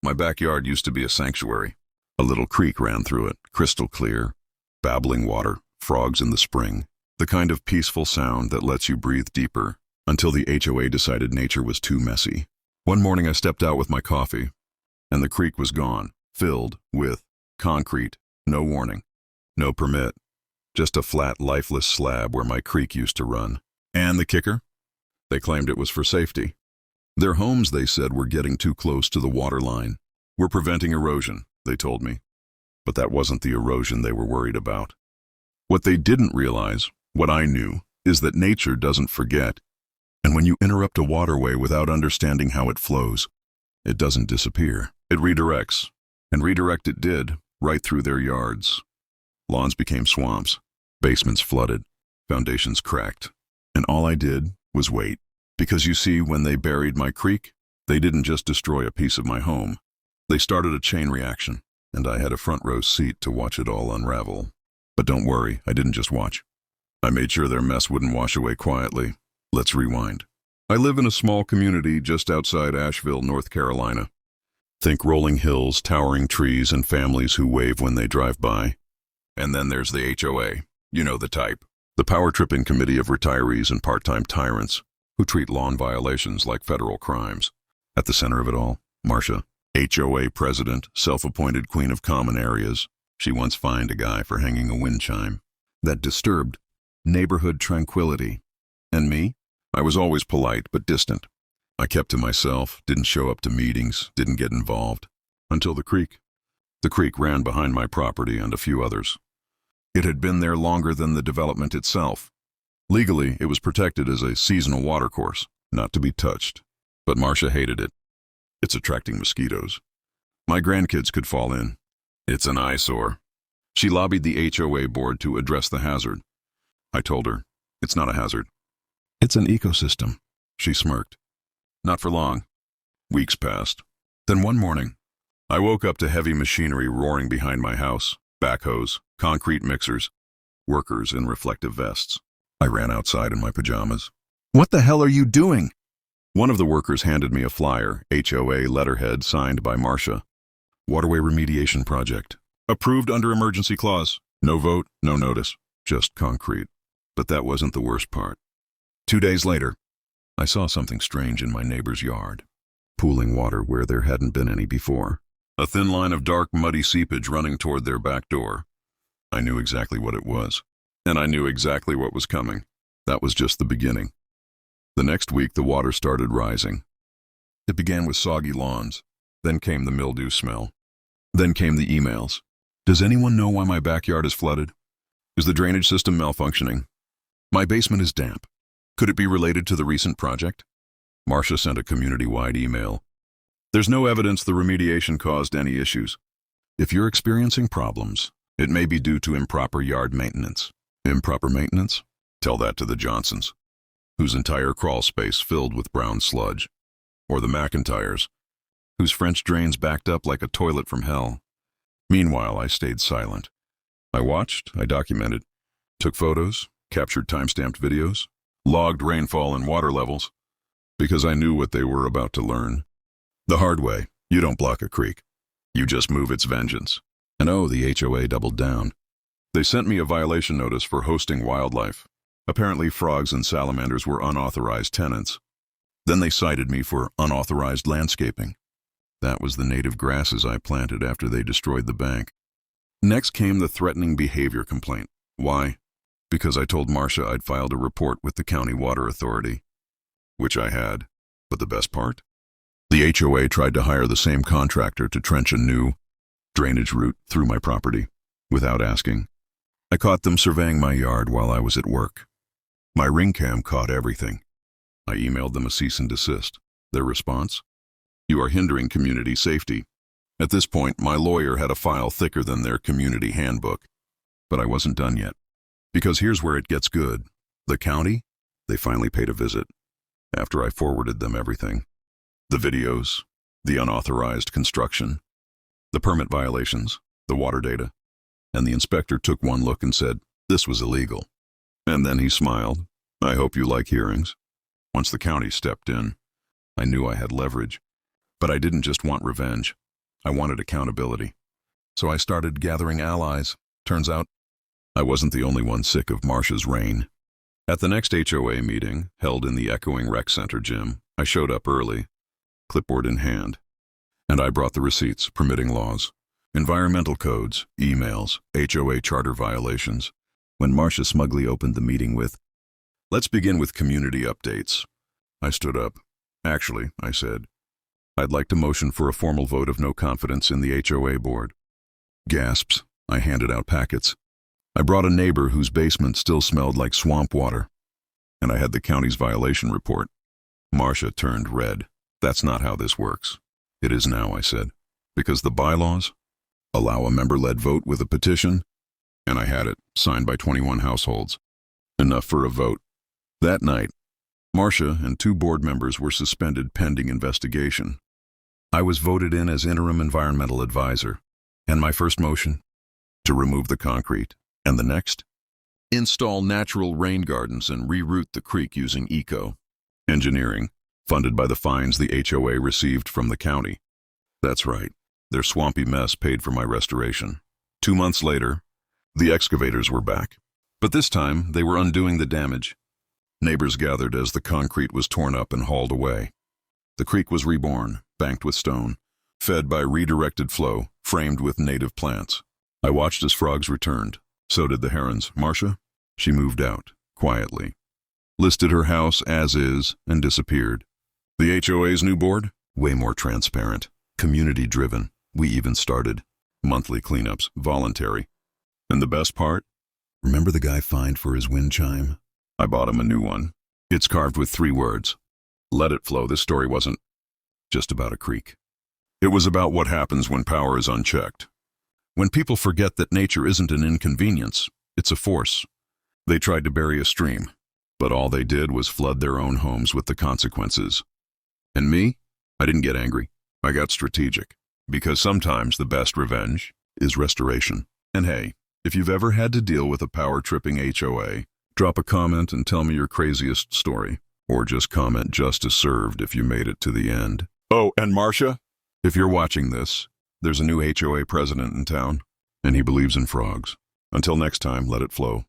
My backyard used to be a sanctuary. A little creek ran through it, crystal clear, babbling water, frogs in the spring, the kind of peaceful sound that lets you breathe deeper, until the HOA decided nature was too messy. One morning I stepped out with my coffee, and the creek was gone, filled with concrete, no warning, no permit, just a flat, lifeless slab where my creek used to run. And the kicker? They claimed it was for safety. Their homes, they said, were getting too close to the water line. We're preventing erosion, they told me. But that wasn't the erosion they were worried about. What they didn't realize, what I knew, is that nature doesn't forget. And when you interrupt a waterway without understanding how it flows, it doesn't disappear. It redirects. And redirect it did, right through their yards. Lawns became swamps. Basements flooded. Foundations cracked. And all I did was wait. Because you see, when they buried my creek, they didn't just destroy a piece of my home. They started a chain reaction, and I had a front row seat to watch it all unravel. But don't worry, I didn't just watch. I made sure their mess wouldn't wash away quietly. Let's rewind. I live in a small community just outside Asheville, North Carolina. Think rolling hills, towering trees, and families who wave when they drive by. And then there's the HOA. You know the type. The power-tripping committee of retirees and part-time tyrants who treat lawn violations like federal crimes. At the center of it all, Marcia, HOA president, self-appointed queen of common areas. She once fined a guy for hanging a wind chime. That disturbed neighborhood tranquility. And me? I was always polite but distant. I kept to myself, didn't show up to meetings, didn't get involved. Until the creek. The creek ran behind my property and a few others. It had been there longer than the development itself. Legally, it was protected as a seasonal watercourse, not to be touched. But Marcia hated it. It's attracting mosquitoes. My grandkids could fall in. It's an eyesore. She lobbied the HOA board to address the hazard. I told her, it's not a hazard. It's an ecosystem. She smirked. Not for long. Weeks passed. Then one morning, I woke up to heavy machinery roaring behind my house, backhoes, concrete mixers, workers in reflective vests. I ran outside in my pajamas. What the hell are you doing? One of the workers handed me a flyer, HOA letterhead signed by Marcia. Waterway remediation project. Approved under emergency clause. No vote, no notice, just concrete. But that wasn't the worst part. 2 days later, I saw something strange in my neighbor's yard. Pooling water where there hadn't been any before. A thin line of dark, muddy seepage running toward their back door. I knew exactly what it was. And I knew exactly what was coming. That was just the beginning. The next week, the water started rising. It began with soggy lawns. Then came the mildew smell. Then came the emails. Does anyone know why my backyard is flooded? Is the drainage system malfunctioning? My basement is damp. Could it be related to the recent project? Marcia sent a community-wide email. There's no evidence the remediation caused any issues. If you're experiencing problems, it may be due to improper yard maintenance. Improper maintenance? Tell that to the Johnsons, whose entire crawl space filled with brown sludge. Or the McIntyres, whose French drains backed up like a toilet from hell. Meanwhile, I stayed silent. I watched, I documented, took photos, captured time-stamped videos, logged rainfall and water levels, because I knew what they were about to learn. The hard way, you don't block a creek. You just move its vengeance. And oh, the HOA doubled down. They sent me a violation notice for hosting wildlife. Apparently frogs and salamanders were unauthorized tenants. Then they cited me for unauthorized landscaping. That was the native grasses I planted after they destroyed the bank. Next came the threatening behavior complaint. Why? Because I told Marcia I'd filed a report with the county water authority. Which I had. But the best part? The HOA tried to hire the same contractor to trench a new drainage route through my property, without asking. I caught them surveying my yard while I was at work. My ring cam caught everything. I emailed them a cease and desist. Their response? You are hindering community safety. At this point, my lawyer had a file thicker than their community handbook. But I wasn't done yet. Because here's where it gets good. The county? They finally paid a visit. After I forwarded them everything. The videos, the unauthorized construction, the permit violations, the water data. And the inspector took one look and said, this was illegal. And then he smiled. I hope you like hearings. Once the county stepped in, I knew I had leverage. But I didn't just want revenge. I wanted accountability. So I started gathering allies. Turns out, I wasn't the only one sick of Marcia's reign. At the next HOA meeting, held in the echoing rec center gym, I showed up early, clipboard in hand. And I brought the receipts, permitting laws, environmental codes, emails, HOA charter violations. When Marcia smugly opened the meeting with, "Let's begin with community updates," I stood up. "Actually," I said, "I'd like to motion for a formal vote of no confidence in the HOA board." Gasps. I handed out packets. I brought a neighbor whose basement still smelled like swamp water. And I had the county's violation report. Marcia turned red. "That's not how this works." "It is now," I said, "because the bylaws allow a member-led vote with a petition," and I had it, signed by 21 households. Enough for a vote. That night, Marcia and 2 board members were suspended pending investigation. I was voted in as interim environmental advisor, and my first motion, to remove the concrete, and the next, install natural rain gardens and reroute the creek using eco-engineering, funded by the fines the HOA received from the county. That's right, their swampy mess paid for my restoration. 2 months later, the excavators were back. But this time, they were undoing the damage. Neighbors gathered as the concrete was torn up and hauled away. The creek was reborn, banked with stone, fed by redirected flow, framed with native plants. I watched as frogs returned. So did the herons. Marcia? She moved out, quietly, listed her house as is, and disappeared. The HOA's new board? Way more transparent, community-driven. We even started monthly cleanups, voluntary. And the best part? Remember the guy fined for his wind chime? I bought him a new one. It's carved with 3 words. Let it flow. This story wasn't just about a creek. It was about what happens when power is unchecked. When people forget that nature isn't an inconvenience, it's a force. They tried to bury a stream, but all they did was flood their own homes with the consequences. And me? I didn't get angry. I got strategic. Because sometimes the best revenge is restoration. And hey, if you've ever had to deal with a power-tripping HOA, drop a comment and tell me your craziest story. Or just comment "justice served" if you made it to the end. Oh, and Marcia? If you're watching this, there's a new HOA president in town, and he believes in frogs. Until next time, let it flow.